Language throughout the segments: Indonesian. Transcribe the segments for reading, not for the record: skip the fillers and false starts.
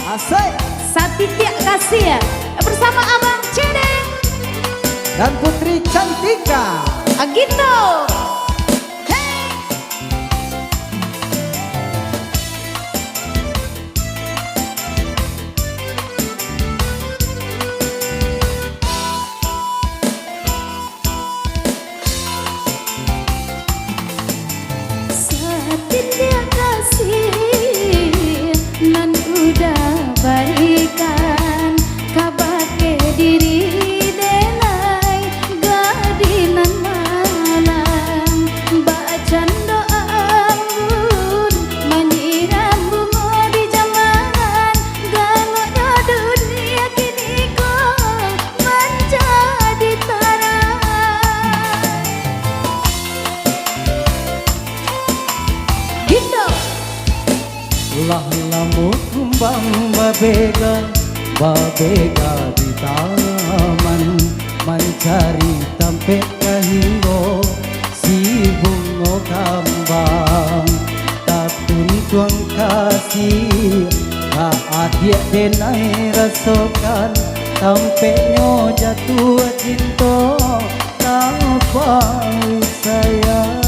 Asik. Satitya kasih ya bersama Abang Cedeng Dan Putri Cantika Agito. Satitya kasih nan udah barikan kabar ke diri denai gadinan malam bacan doa ambun menyiram bunga di zaman gano dunia kini kau menjadi tarang gitu. Lah lamut kumbang babega di taman mencari tampe kahinggo si bungo kambang tatun tuang kasih ka adia denai rasokan tampe nyo jatuh cinta tanpa sayang.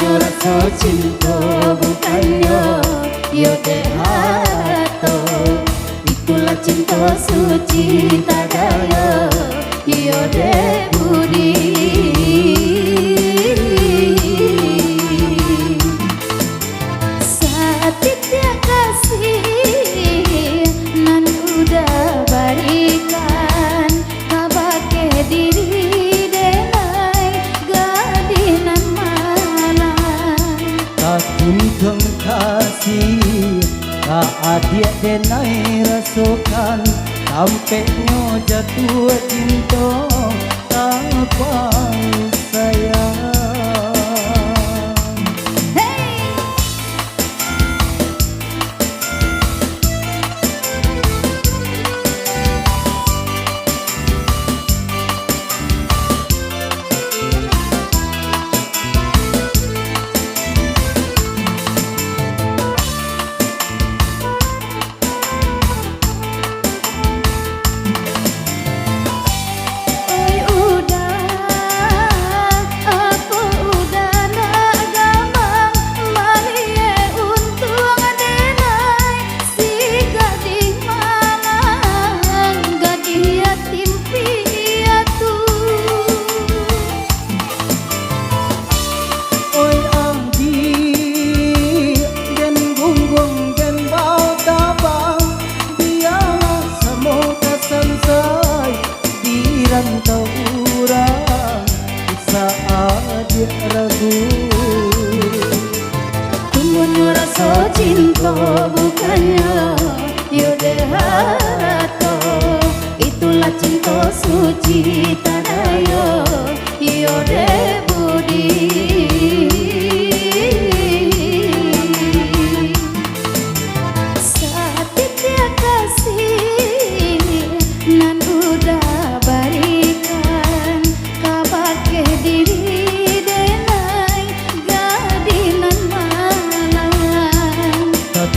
Rasa cinta bukannya yo dehato, itulah cinta suci tak daya yo de budi. Satitya kasih nan udah barikan kabar ke diri Tuntung kasih ka adia denai rasokan sampai nyo jatuh cinta tanpa sayang. Rantau orang saat dia ragu Tunggu rasa cinta bukannya yo dehato, itulah cinta suci tak daya yo de budi. Satitya kasih nan udah barikan kabar ke diri denai gadinan malam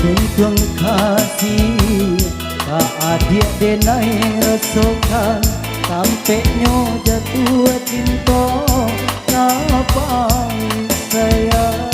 Tuntung kasih ka adia denai rasokan sampai nyo jatuh cinta tanpa sayang.